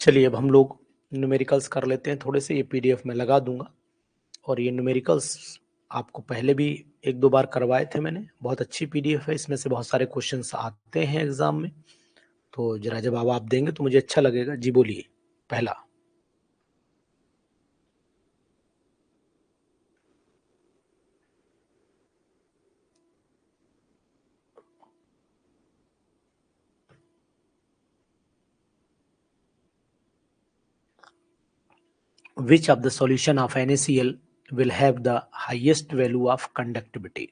चलिए अब हम लोग न्यूमेरिकल्स कर लेते हैं थोड़े से। ये पीडीएफ में लगा दूंगा और ये न्यूमेरिकल्स आपको पहले भी एक दो बार करवाए थे मैंने। बहुत अच्छी पीडीएफ है, इसमें से बहुत सारे क्वेश्चंस आते हैं एग्जाम में, तो जरा जवाब आप देंगे तो मुझे अच्छा लगेगा। जी बोलिए। पहला, which of the solution of NaCl will have the highest value of conductivity.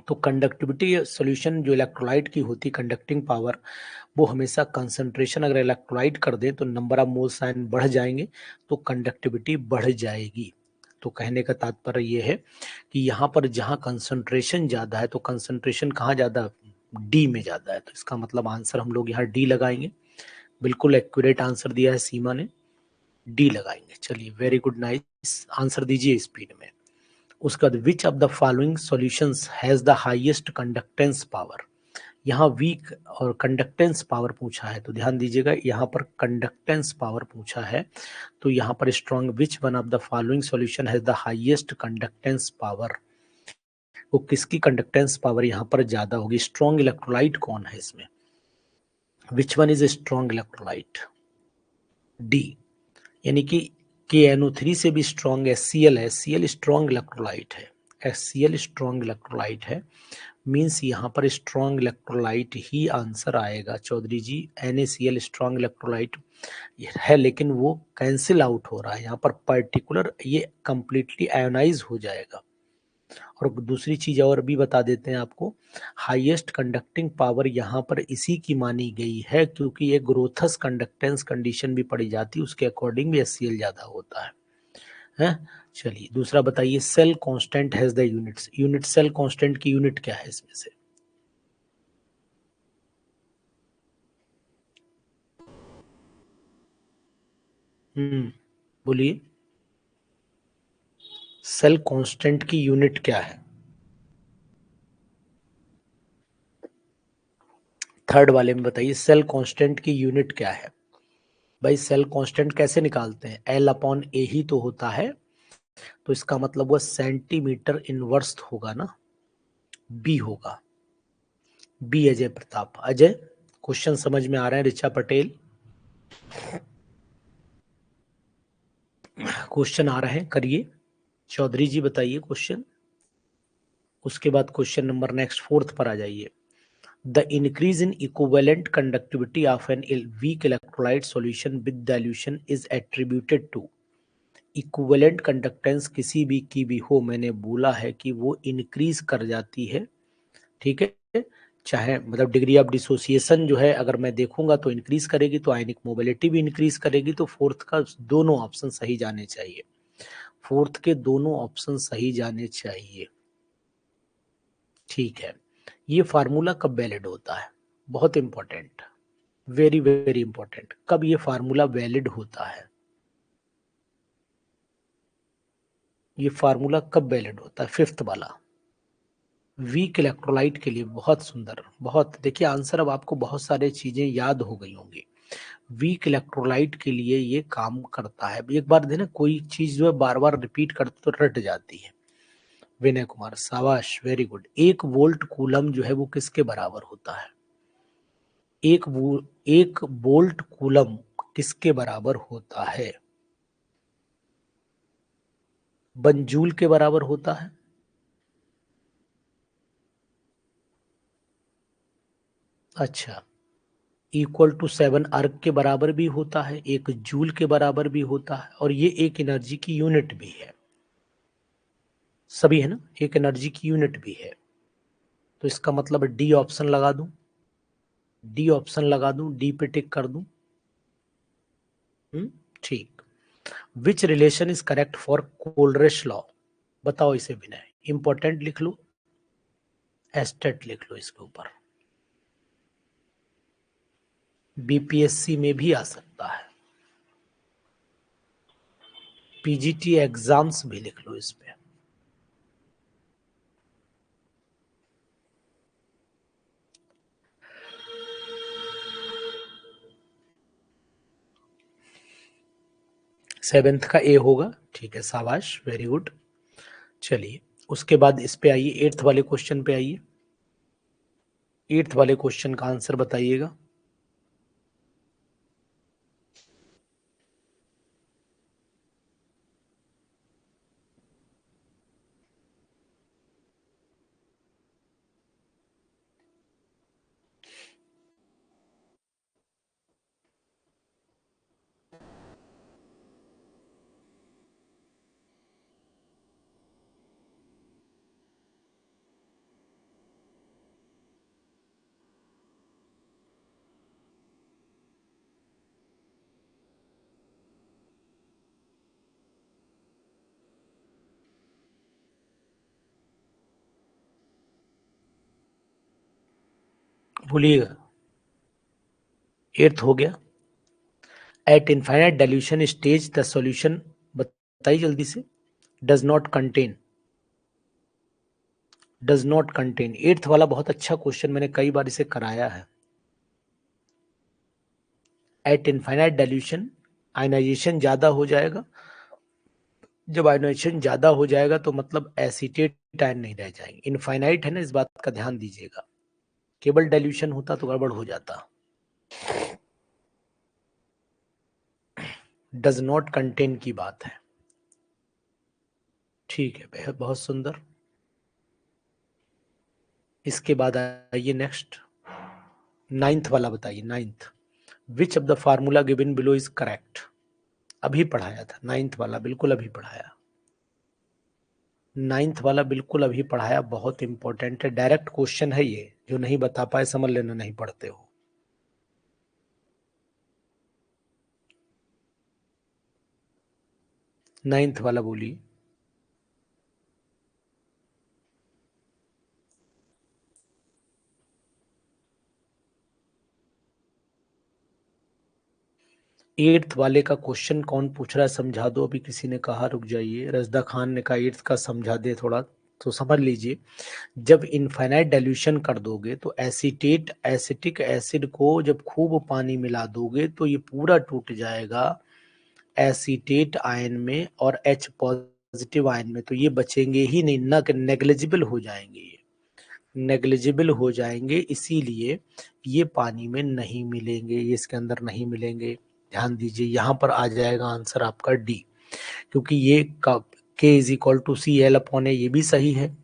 तो कंडक्टिविटी सॉल्यूशन जो इलेक्ट्रोलाइट की होती, कंडक्टिंग पावर, वो हमेशा कंसंट्रेशन अगर इलेक्ट्रोलाइट कर दें तो नंबर ऑफ मोल्स आयन बढ़ जाएंगे, तो कंडक्टिविटी बढ़ जाएगी। तो कहने का तात्पर्य ये है कि यहाँ पर जहाँ कंसंट्रेशन ज़्यादा है तो कंसंट्रेशन कहाँ ज़्यादा, डी में ज़्यादा है, तो इसका मतलब आंसर हम लोग यहाँ डी लगाएंगे। बिल्कुल एक्यूरेट आंसर दिया है सीमा ने, डी लगाएंगे। चलिए, वेरी गुड, नाइस आंसर दीजिए स्पीड में। उसके बाद which of the following solutions has the highest conductance power. यहाँ वीक और कंडक्टेंस पावर पूछा है, तो ध्यान दीजिएगा यहाँ पर कंडक्टेंस पावर पूछा है, तो यहाँ पर strong which one of the following solution has the highest conductance power. वो किसकी कंडक्टेंस पावर यहाँ पर ज्यादा होगी, स्ट्रॉन्ग इलेक्ट्रोलाइट कौन है इसमें, which one is a strong electrolyte, D. यानी कि KNO3 से भी स्ट्रॉन्ग SCl है, SCl स्ट्रॉन्ग इलेक्ट्रोलाइट है, SCl स्ट्रॉन्ग इलेक्ट्रोलाइट है, मीन्स यहाँ पर स्ट्रॉन्ग इलेक्ट्रोलाइट ही आंसर आएगा चौधरी जी। NaCl स्ट्रॉन्ग इलेक्ट्रोलाइट है, लेकिन वो कैंसिल आउट हो रहा है यहाँ पर, पर्टिकुलर ये कंप्लीटली आयोनाइज हो जाएगा। और दूसरी चीज और भी बता देते हैं आपको, हाईएस्ट कंडक्टिंग पावर यहाँ पर इसी की मानी गई है क्योंकि ये ग्रोथस कंडक्टेंस कंडीशन भी पड़ी जाती है, उसके अकॉर्डिंग भी HCl ज्यादा होता है। चलिए दूसरा बताइए, cell constant has the units. Unit, cell constant की यूनिट क्या है इसमें से, बोलिए। सेल कांस्टेंट की यूनिट क्या है, थर्ड वाले में बताइए, सेल कांस्टेंट की यूनिट क्या है। भाई सेल कांस्टेंट कैसे निकालते हैं, L/A ही तो होता है, तो इसका मतलब वो सेंटीमीटर इनवर्स होगा ना, बी होगा, बी। अजय प्रताप, अजय क्वेश्चन समझ में आ रहे हैं। ऋचा पटेल क्वेश्चन आ रहे हैं, करिए। चौधरी जी बताइए क्वेश्चन। उसके बाद क्वेश्चन नंबर नेक्स्ट फोर्थ पर आ जाइए। The increase in equivalent conductivity of an weak electrolyte solution with dilution is attributed to. Equivalent conductance किसी भी की भी हो, मैंने बोला है कि वो इंक्रीज कर जाती है, ठीक है। चाहे मतलब डिग्री ऑफ डिसोसिएशन जो है अगर मैं देखूंगा तो इंक्रीज करेगी, तो आयनिक मोबिलिटी भी इंक्रीज करेगी। तो फोर्थ का दोनों ऑप्शन सही जाने चाहिए, फोर्थ के दोनों ऑप्शन सही जाने चाहिए, ठीक है। ये फार्मूला कब वैलिड होता है, बहुत इंपॉर्टेंट, वेरी वेरी इंपॉर्टेंट, कब ये फार्मूला वैलिड होता है, ये फार्मूला कब वैलिड होता है, फिफ्थ वाला, वीक इलेक्ट्रोलाइट के लिए। बहुत सुंदर, बहुत, देखिए आंसर अब आपको बहुत सारे चीजें याद हो गई होंगी। वीक इलेक्ट्रोलाइट के लिए ये काम करता है, एक बार देना कोई चीज जो है बार बार रिपीट करते तो रट जाती है। विनय कुमार, शाबाश, वेरी गुड। 1 वोल्ट कूलम जो है वो किसके बराबर होता है, एक वोल्ट कूलम किसके बराबर होता है, 1 जूल के बराबर होता है। अच्छा, इक्वल टू 7 अर्ग के बराबर भी होता है, 1 जूल के बराबर भी होता है, और ये एक एनर्जी की यूनिट भी है, सभी है ना, एक एनर्जी की यूनिट भी है। तो इसका मतलब डी ऑप्शन लगा दूं, डी ऑप्शन लगा दूं, डी पे टिक कर दूं। ठीक। Which relation is correct for Kohlrausch law, बताओ इसे विनय, इंपॉर्टेंट लिख लो, एस्टेट लिख लो इसके ऊपर, BPSC में भी आ सकता है, PGT एग्जाम्स भी लिख लो इस पे। 7th का ए होगा, ठीक है, शाबाश, वेरी गुड। चलिए उसके बाद इस पे आइए, 8th वाले क्वेश्चन पे आइए। 8th वाले क्वेश्चन का आंसर बताइएगा। भूलिएगा, 8th हो गया। Eight infinite dilution stage the solution, बताइए जल्दी से। Does not contain, does not contain, 8th वाला बहुत अच्छा क्वेश्चन, मैंने कई बार इसे कराया है। एट इनफाइनाइट डाइल्यूशन आयनाइजेशन ज्यादा हो जाएगा, जब आयनाइजेशन ज्यादा हो जाएगा तो मतलब एसीटेट आयन नहीं रह जाएंगे। इनफाइनाइट है ना, इस बात का ध्यान दीजिएगा, केवल डाइल्यूशन होता तो गड़बड़ हो जाता। डज नॉट कंटेन की बात है, ठीक है, बेहद बहुत सुंदर। इसके बाद आइए नेक्स्ट, 9th वाला बताइए। 9th, which of the formula given below is correct. अभी पढ़ाया था 9th वाला, बिल्कुल अभी पढ़ाया। 9th वाला बिल्कुल अभी पढ़ाया, बहुत इंपॉर्टेंट है, डायरेक्ट क्वेश्चन है ये, जो नहीं बता पाए समझ लेना नहीं पढ़ते हो। नाइन्थ वाला बोलिए। एट्थ वाले का क्वेश्चन कौन पूछ रहा है, समझा दो। अभी किसी ने कहा, रुक जाइए, रजदा खान ने कहा एट्थ का समझा दे थोड़ा, तो समझ लीजिए। जब इनफाइनाइट डाइल्यूशन कर दोगे तो एसीटेट एसिटिक एसिड को जब खूब पानी मिला दोगे तो ये पूरा टूट जाएगा एसीटेट आयन में और H पॉजिटिव आयन में, तो ये बचेंगे ही नहीं, न नेग्लिजिबल हो जाएंगे, ये नेग्लिजिबल हो जाएंगे, इसीलिए ये पानी में नहीं मिलेंगे, ये इसके अंदर नहीं मिलेंगे। ध्यान दीजिए, यहां पर आ जाएगा आंसर आपका डी, क्योंकि ये K is equal to C L upon A, ये भी सही है,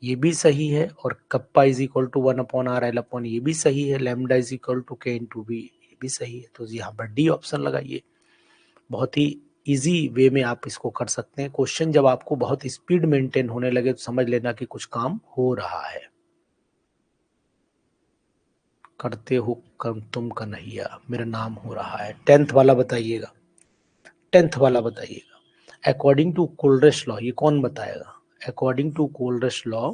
ये भी सही है, और kappa is equal to 1/r/l upon, ये भी सही है, lambda is equal to K into B, ये भी सही है। तो यहाँ पर डी ऑप्शन लगाइए। बहुत ही इजी वे में आप इसको कर सकते हैं। क्वेश्चन जब आपको बहुत स्पीड मेंटेन होने लगे तो समझ लेना कि कुछ काम हो रहा है। करते हो कम तुम कन्हैया, मेरा नाम हो रहा है। 10th वाला बताइएगा, 10th वाला बताइएगा। अकॉर्डिंग टू कोल्डरेस लॉ, ये कौन बताएगा। अकॉर्डिंग टू कोल्डरेस law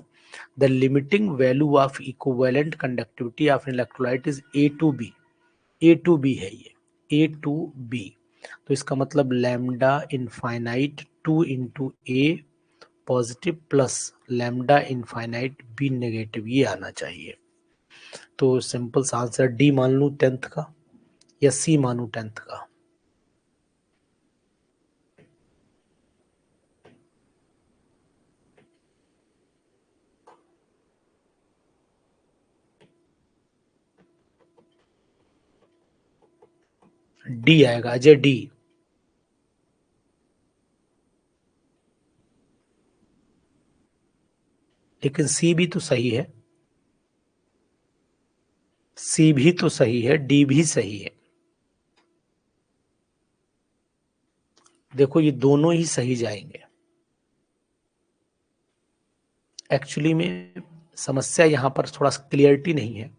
the limiting value of equivalent conductivity of an electrolyte is A to B, A to B है ये, ए टू बी। तो इसका मतलब lambda infinite 2 into A positive plus lambda infinite B negative, ये आना चाहिए। तो सिंपल सा आंसर डी मान लूं 10th का, या सी मानू 10th का। डी आएगा, अजय डी। लेकिन सी भी तो सही है, सी भी तो सही है, डी भी सही है। देखो ये दोनों ही सही जाएंगे। एक्चुअली में समस्या यहाँ पर थोड़ा क्लियरिटी नहीं है।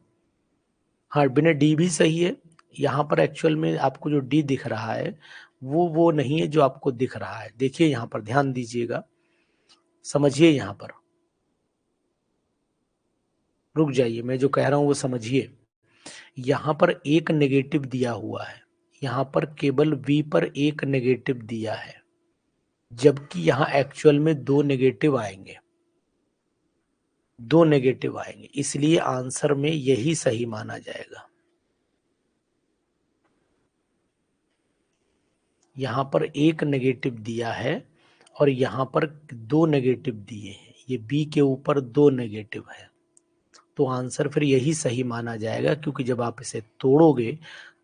हाँ, बिना डी भी सही है। यहाँ पर एक्चुअल में आपको जो डी दिख रहा है वो नहीं है जो आपको दिख रहा है। देखिए यहाँ पर ध्यान दीजिएगा, समझिए, यहाँ पर रुक जाइए, मैं जो कह रहा हूँ वो समझिए। यहाँ पर एक नेगेटिव दिया हुआ है, यहाँ पर केवल वी पर एक नेगेटिव दिया है, जबकि यहाँ एक्चुअल में दो नेगेटिव आएंगे, दो नेगेटिव आएंगे, इसलिए आंसर में यही सही माना जाएगा। यहाँ पर एक नेगेटिव दिया है और यहाँ पर 2 नेगेटिव दिए हैं, ये बी के ऊपर 2 नेगेटिव है, तो आंसर फिर यही सही माना जाएगा, क्योंकि जब आप इसे तोड़ोगे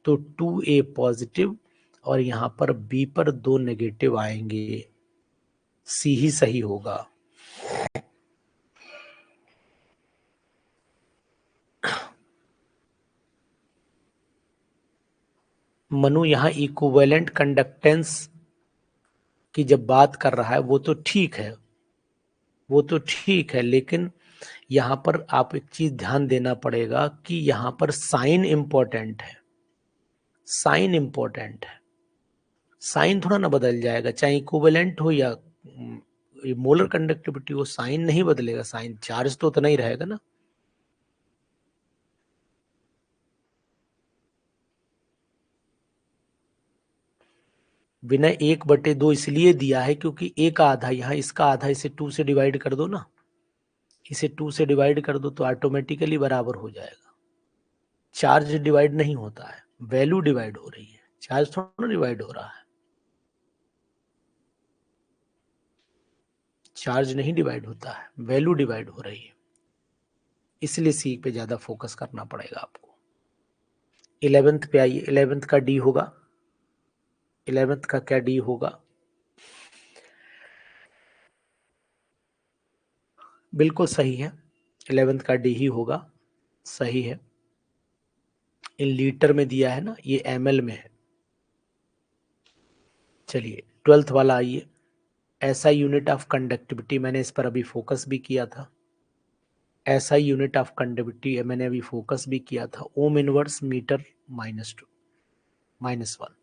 तो 2a पॉजिटिव और यहाँ पर बी पर 2 नेगेटिव आएंगे, सी ही सही होगा। मनु यहाँ इक्विवेलेंट कंडक्टेंस की जब बात कर रहा है वो तो ठीक है, वो तो ठीक है, लेकिन यहाँ पर आप एक चीज ध्यान देना पड़ेगा कि यहाँ पर साइन इंपॉर्टेंट है, साइन इंपॉर्टेंट है। साइन थोड़ा ना बदल जाएगा, चाहे इक्विवेलेंट हो या मोलर कंडक्टिविटी हो, साइन नहीं बदलेगा, साइन चार्ज तो उतना ही रहेगा ना। विनय 1/2 इसलिए दिया है क्योंकि एक आधा यहाँ, इसका आधा इसे 2 से डिवाइड कर दो ना, इसे 2 से डिवाइड कर दो तो ऑटोमेटिकली बराबर हो जाएगा। चार्ज डिवाइड नहीं होता है, वैल्यू डिवाइड हो रही है, चार्ज थोड़ा डिवाइड हो रहा है, चार्ज नहीं डिवाइड होता है, वैल्यू डिवाइड हो रही है, इसलिए सी पे ज्यादा फोकस करना पड़ेगा आपको। 11th पे आइए, 11th का डी होगा, 11th का क्या डी होगा? बिल्कुल सही है, 11th का डी ही होगा, सही है। इन लीटर में दिया है ना, ये ml में है। चलिए 12th वाला आइए, ऐसा यूनिट ऑफ कंडक्टिविटी, मैंने इस पर अभी फोकस भी किया था, ऐसा यूनिट ऑफ कंडक्टिविटी मैंने अभी फोकस भी किया था, ohm inverse metre -2 -1।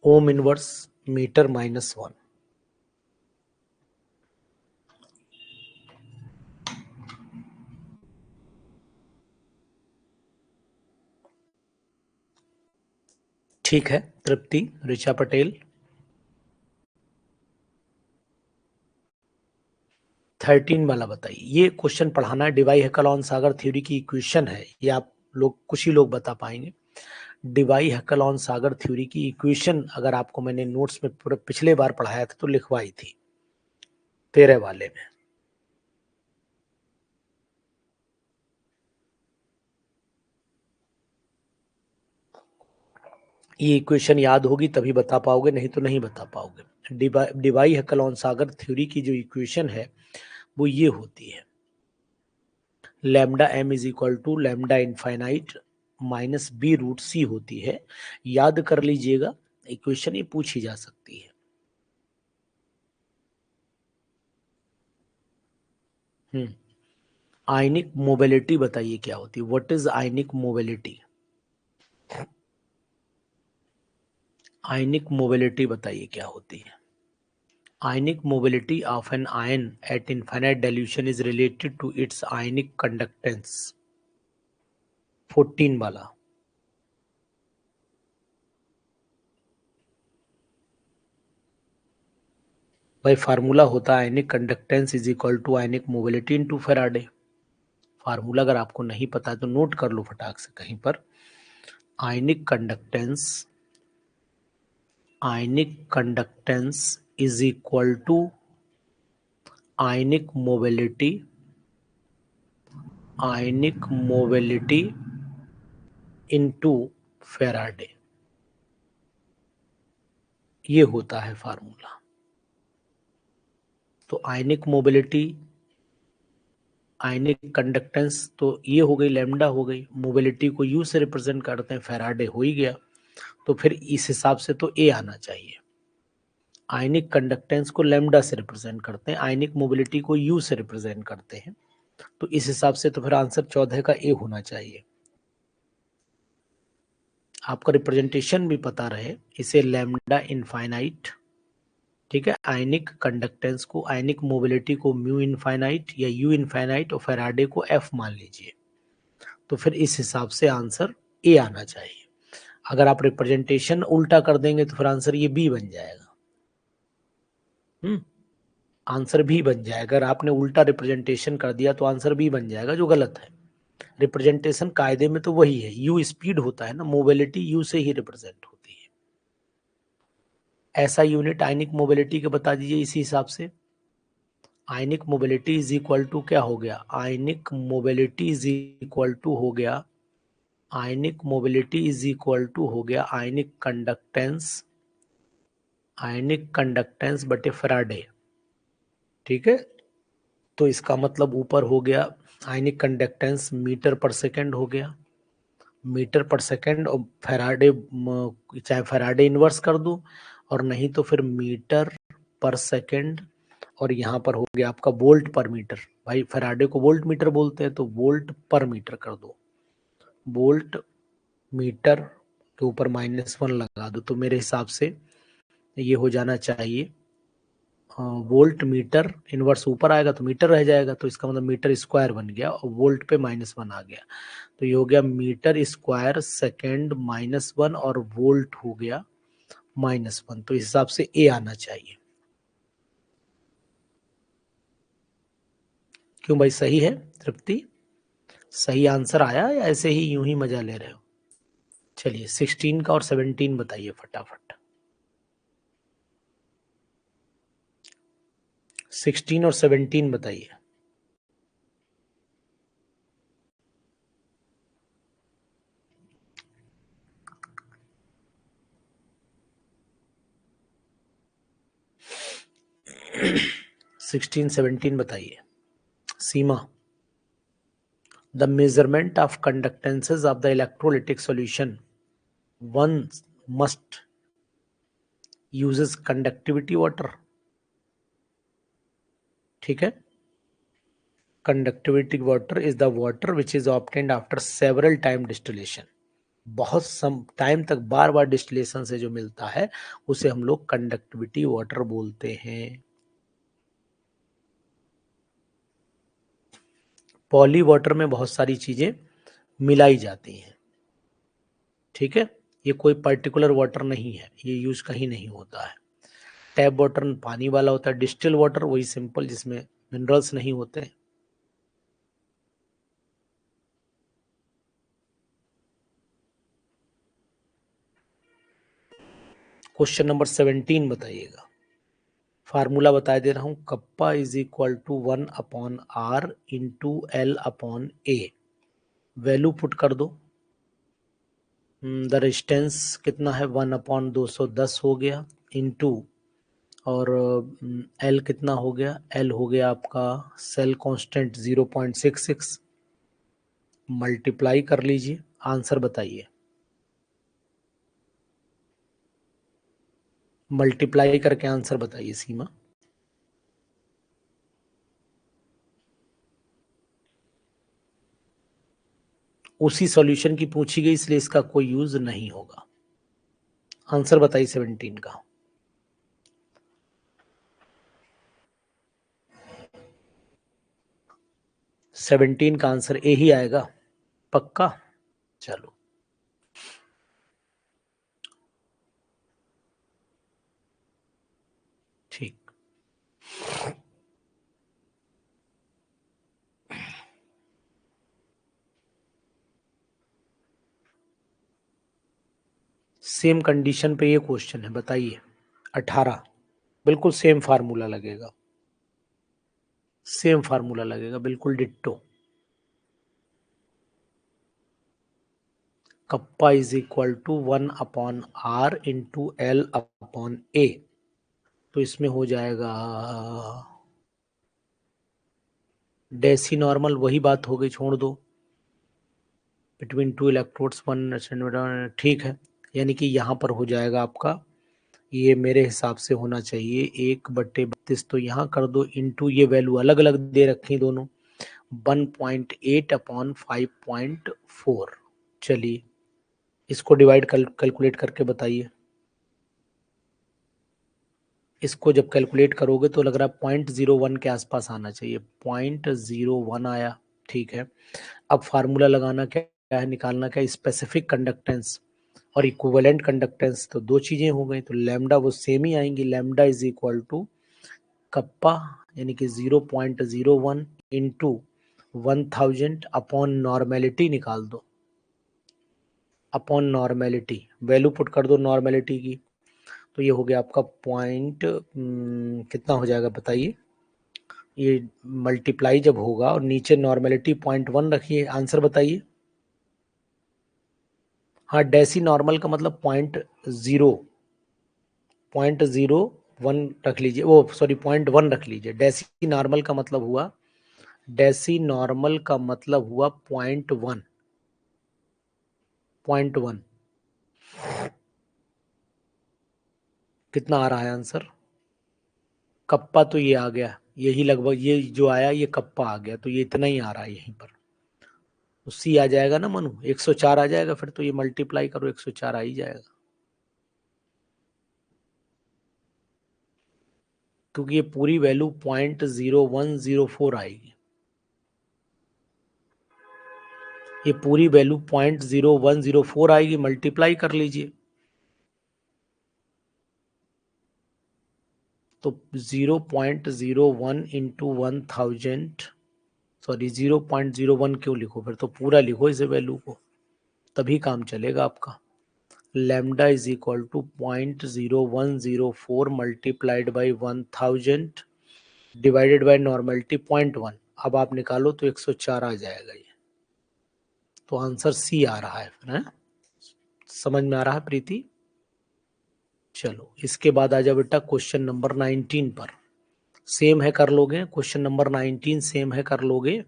Ohm inverse metre -1। ठीक है, तृप्ति, ऋचा पटेल। 13 वाला बताइए, ये क्वेश्चन पढ़ाना है, डिवाई हैकलॉन सागर थ्योरी की इक्वेशन है, ये आप लोग कुछ ही लोग बता पाएंगे। डिवाई हैकलॉन सागर थ्योरी की इक्वेशन अगर आपको मैंने नोट्स में पूरे पिछले बार पढ़ाया था तो लिखवाई थी 13 वाले में। ये इक्वेशन याद होगी तभी बता पाओगे, नहीं तो नहीं बता पाओगे। डिवाई हैकलॉन सागर थ्योरी की जो इक्वेशन है वो ये होती है, lambda m is equal to lambda infinite minus B root C होती है। याद कर लीजिएगा, इक्वेशन ये पूछी जा सकती है। आयनिक मोबिलिटी बताइए क्या होती है, what is ionic mobility? Ionic mobility बताइए क्या होती है? Ionic mobility of an ion at infinite dilution is related to its ionic conductance। 14 वाला, भाई फार्मूला होता है ionic conductance is equal to ionic mobility into Faraday. Formula अगर आपको नहीं पता है तो नोट कर लो फटाक से कहीं पर। Ionic conductance, ionic conductance is equal to ionic mobility, ionic mobility into Faraday, ये होता है फार्मूला। तो आयनिक मोबिलिटी, आयनिक कंडक्टेंस तो ये हो गई, लैम्डा हो गई, मोबिलिटी को यू से रिप्रेजेंट करते हैं, फेराडे हो ही गया, तो फिर इस हिसाब से तो ए आना चाहिए। आयनिक कंडक्टेंस को लैम्डा से रिप्रेजेंट करते हैं, आयनिक मोबिलिटी को यू से रिप्रेजेंट करते हैं, तो इस हिसाब से तो फिर आंसर 14 का ए होना चाहिए। आपका रिप्रेजेंटेशन भी पता रहे, इसे लैम्डा इनफाइनाइट, ठीक है, आयनिक कंडक्टेंस को, आयनिक मोबिलिटी को म्यू इनफाइनाइट या यू इनफाइनाइट और फेराडे को एफ मान लीजिए, तो फिर इस हिसाब से आंसर ए आना चाहिए। अगर आप रिप्रेजेंटेशन उल्टा कर देंगे तो फिर आंसर ये बी बन जाएगा। आंसर भी बन जाएगा, अगर आपने उल्टा रिप्रेजेंटेशन कर दिया तो आंसर बी बन जाएगा, जो गलत है। रिप्रेजेंटेशन कायदे में तो वही है, यू स्पीड होता है ना, मोबिलिटी यू से ही रिप्रेजेंट होती है। ऐसा यूनिट आयनिक मोबिलिटी के बता दीजिए इसी हिसाब से। आयनिक मोबिलिटी इज इक्वल टू क्या हो गया, आयनिक मोबिलिटी इज इक्वल टू हो गया, आयनिक मोबिलिटी इज इक्वल टू हो गया आयनिक कंडक्टेंस, आयनिक कंडक्टेंस बटे फैराडे। ठीक है, तो इसका मतलब ऊपर हो गया आयनिक कंडक्टेंस मीटर पर सेकंड हो गया, मीटर पर सेकंड, और फैराडे चाहे फैराडे इनवर्स कर दूं और नहीं तो फिर मीटर पर सेकंड, और यहाँ पर हो गया आपका वोल्ट पर मीटर। भाई फैराडे को वोल्ट मीटर बोलते हैं तो वोल्ट पर मीटर कर दो, वोल्ट मीटर के ऊपर -1 लगा दो, तो मेरे हिसाब से ये हो जाना चाहिए वोल्ट मीटर, इनवर्स ऊपर आएगा तो मीटर रह जाएगा, तो इसका मतलब मीटर स्क्वायर बन गया और वोल्ट पे -1 आ गया, तो ये हो गया मीटर स्क्वायर सेकेंड -1 और वोल्ट हो गया -1, तो इस हिसाब से ए आना चाहिए। क्यों भाई, सही है तृप्ति? सही आंसर आया या ऐसे ही यूं ही मजा ले रहे हो? चलिए 16 का और 17 बताइए फटाफट। 16 और 17 बताइए। सिक्सटीन 17 बताइए Seema. The measurement of conductances of the electrolytic solution, one must uses conductivity water. ठीक है, conductivity water is the water which is obtained after several time distillation. बहुत सम टाइम तक बार बार डिस्टिलेशन से जो मिलता है उसे हम लोग कंडक्टिविटी वाटर बोलते हैं। पॉली वाटर में बहुत सारी चीजें मिलाई जाती हैं। ठीक है, ये कोई पर्टिकुलर वाटर नहीं है, ये यूज कहीं नहीं होता है। टैप वाटर पानी वाला होता है, डिस्टिल वाटर वही सिंपल जिसमें मिनरल्स नहीं होते। क्वेश्चन नंबर 17 बताइएगा। फार्मूला बता दे रहा हूं, kappa is equal to 1/r into L/A। Value put कर दो। द रेजिस्टेंस कितना है, 1/210 हो गया, इंटू और L कितना हो गया, L हो गया आपका सेल कांस्टेंट 0.66, मल्टीप्लाई कर लीजिए, आंसर बताइए। मल्टीप्लाई करके आंसर बताइए सीमा। उसी सॉल्यूशन की पूछी गई इसलिए इसका कोई यूज नहीं होगा। आंसर बताइए 17 का। 17 का आंसर ए ही आएगा पक्का? चलो ठीक। सेम कंडीशन पे ये क्वेश्चन है, बताइए 18। बिल्कुल सेम फार्मूला लगेगा, सेम फार्मूला लगेगा, बिल्कुल ditto. Kappa is equal to 1/r into L/A, तो इसमें हो जाएगा डेसी नॉर्मल, वही बात हो गई, छोड़ दो, बिटवीन टू इलेक्ट्रोड्स 1 ठीक है, यानी कि यहाँ पर हो जाएगा आपका, ये मेरे हिसाब से होना चाहिए 1/32, तो यहाँ कर दो, इंटू ये वैल्यू अलग अलग दे रखी दोनों, 1.8/5.4। चलिए इसको डिवाइड कैलकुलेट करके बताइए। इसको जब कैलकुलेट करोगे तो लग रहा है 0.01 के आसपास आना चाहिए, 0.01 आया। ठीक है, अब फार्मूला लगाना क्या है, निकालना क्या, स्पेसिफिक कंडक्टेंस और इक्विवेलेंट कंडक्टेंस, तो दो चीजें हो गई, तो लैम्डा वो सेम ही आएंगी, lambda is equal to kappa यानी कि 0.01 इंटू 1000 अपॉन नॉर्मेलिटी निकाल दो, अपॉन नॉर्मेलिटी वैल्यू पुट कर दो नॉर्मेलिटी की, तो ये हो गया आपका पॉइंट कितना हो जाएगा बताइए। ये मल्टीप्लाई जब होगा और नीचे नॉर्मेलिटी 0.1 रखिए, आंसर बताइए। हाँ, डेसी नॉर्मल का मतलब 0.01 रख लीजिए, वो सॉरी 0.1 रख लीजिए। डेसी नॉर्मल का मतलब हुआ, डेसी नॉर्मल का मतलब हुआ 0.1 कितना आ रहा है आंसर? कप्पा तो ये आ गया, यही लगभग ये जो आया ये कप्पा आ गया, तो ये इतना ही आ रहा है यहीं पर। तो सी आ जाएगा ना मनु, 104 आ जाएगा, फिर तो ये मल्टीप्लाई करो 104 आ ही जाएगा, क्योंकि ये पूरी वैल्यू 0.0104 आएगी। ये पूरी वैल्यू 0.0104 आएगी, मल्टीप्लाई कर लीजिए। तो 0.01 इंटू 1000, सॉरी 0.01 क्यों लिखो, फिर तो पूरा लिखो इसे वैल्यू को, तभी काम चलेगा आपका। Lambda is equal to 0.0104 multiplied by 1000 divided by normality 0.1। अब आप निकालो तो 104 आ जाएगा ये, तो आंसर सी आ रहा है फिर, है? समझ में आ रहा है प्रीति? चलो इसके बाद आ जाओ बेटा क्वेश्चन नंबर 19 पर। सेम है, कर लोगे? क्वेश्चन नंबर 19 सेम है, कर लोगे?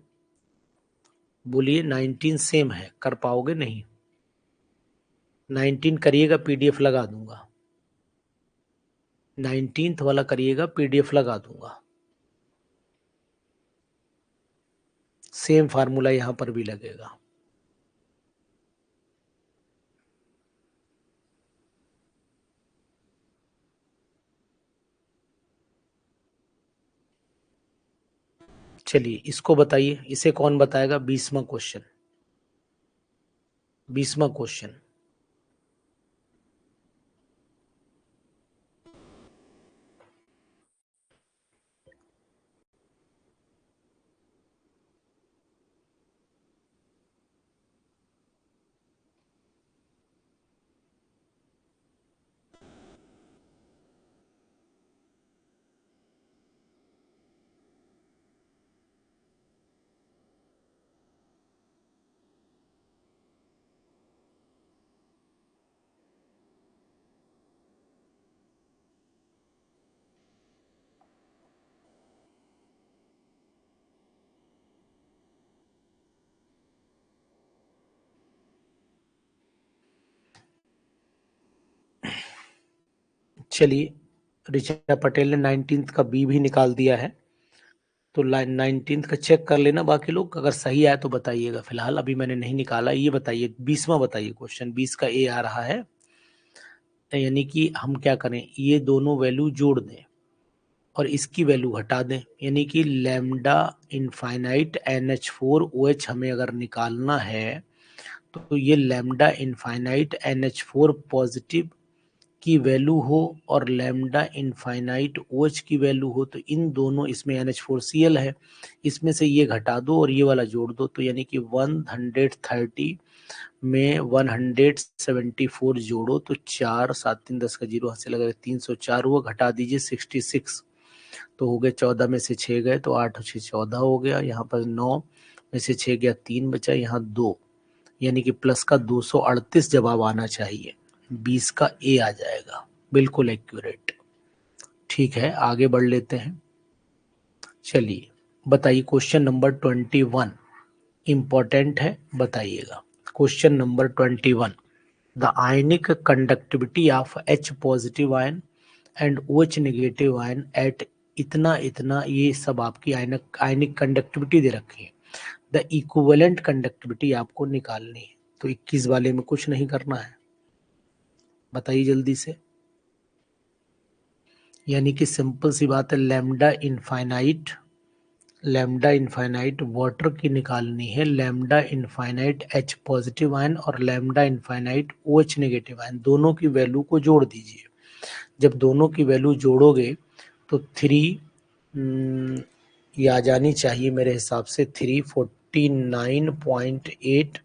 बोलिए 19 सेम है, कर पाओगे? नहीं 19 करिएगा, पीडीएफ लगा दूंगा। 19th वाला करिएगा, पीडीएफ लगा दूंगा। सेम फार्मूला यहां पर भी लगेगा। चलिए इसको बताइए, इसे कौन बताएगा? 20वां क्वेश्चन, 20वां क्वेश्चन। चलिए ऋचा पटेल ने 19th का बी भी निकाल दिया है, तो 19th का चेक कर लेना बाकी लोग, अगर सही आया तो बताइएगा। फिलहाल अभी मैंने नहीं निकाला। ये बताइए 20वां बताइए क्वेश्चन, 20 का ए आ रहा है, यानी कि हम क्या करें, ये दोनों वैल्यू जोड़ दें और इसकी वैल्यू घटा दें, यानी कि लैम्डा इनफाइनाइट NH4OH हमें अगर निकालना है, तो ये लैम्डा इनफाइनाइट NH4 पॉजिटिव की वैल्यू हो और लैम्डा इनफाइनाइट OH की वैल्यू हो, तो इन दोनों, इसमें NH4Cl है, इसमें से ये घटा दो और ये वाला जोड़ दो, तो यानी कि 130 में 174 जोड़ो तो 4 7 3 10 का 0 हाथ से लगा 304 हुआ, घटा दीजिए 66, तो हो गए 14 में से 6 गए तो 8 और 6 14 हो गया, यहाँ पर 9 में से 6 गया 3 बचा, यहाँ 2, यानी कि प्लस का 238 जवाब आना चाहिए। 20 का ए आ जाएगा, बिल्कुल एक्यूरेट। ठीक है आगे बढ़ लेते हैं। चलिए बताइए क्वेश्चन नंबर 21 इंपॉर्टेंट है, बताइएगा। Question number 21, the ionic conductivity of H positive ion and OH negative ion at इतना इतना, ये सब आपकी आयनिक कंडक्टिविटी दे रखी है। द इक्विवेलेंट कंडक्टिविटी आपको निकालनी है, तो 21 वाले में कुछ नहीं करना है, बताइए जल्दी से। यानी कि सिंपल सी बात है, लैम्डा इनफाइनाइट वाटर की निकालनी है, lambda infinite H positive ion और lambda infinite OH negative ion, दोनों की वैल्यू को जोड़ दीजिए। जब दोनों की वैल्यू जोड़ोगे तो 3 ये आ जानी चाहिए मेरे हिसाब से 349.8,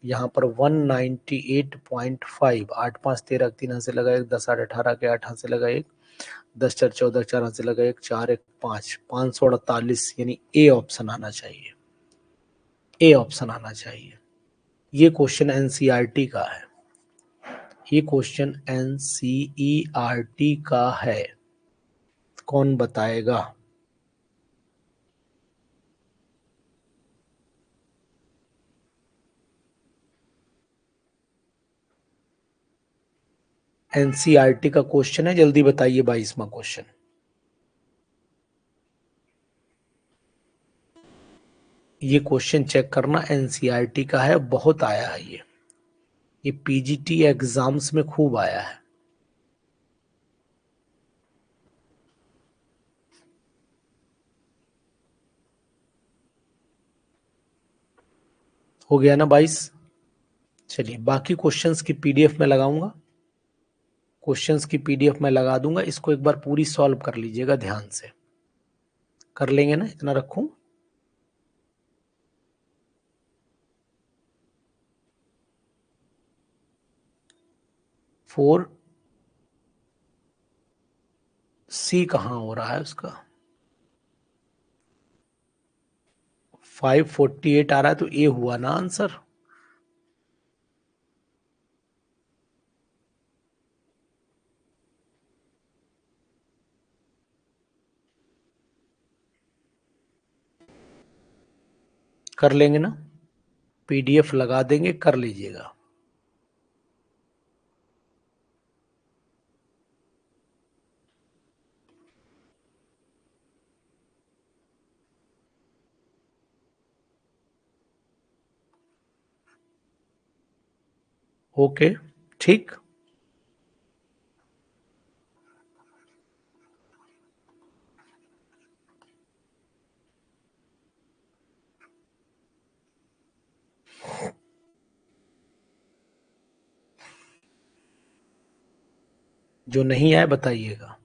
यहाँ पर 198.5। 8 5 13, 3 हाथ से लगा एक, 10 8 18 के 8 हाथ से लगा एक, 10 4 14, 4 हाथ से लगा एक, 4 1 5, 548, यानी ए ऑप्शन आना चाहिए, ए ऑप्शन आना चाहिए। ये क्वेश्चन एनसीईआरटी का है, ये क्वेश्चन एनसीईआरटी का है, कौन बताएगा? एनसीईआरटी का क्वेश्चन है, जल्दी बताइए 22वां क्वेश्चन। ये क्वेश्चन चेक करना, एनसीईआरटी का है, बहुत आया है ये पीजीटी एग्जाम्स में खूब आया है। हो गया ना 22? चलिए, बाकी क्वेश्चंस की पीडीएफ में लगाऊंगा, क्वेश्चंस की पीडीएफ में लगा दूंगा, इसको एक बार पूरी सॉल्व कर लीजिएगा, ध्यान से कर लेंगे ना, इतना रखूं। 4C कहाँ हो रहा है उसका? 548 आ रहा है, तो ए हुआ ना आंसर। कर लेंगे ना, पीडीएफ लगा देंगे, कर लीजिएगा। ओके, ठीक। जो नहीं आए बताइएगा।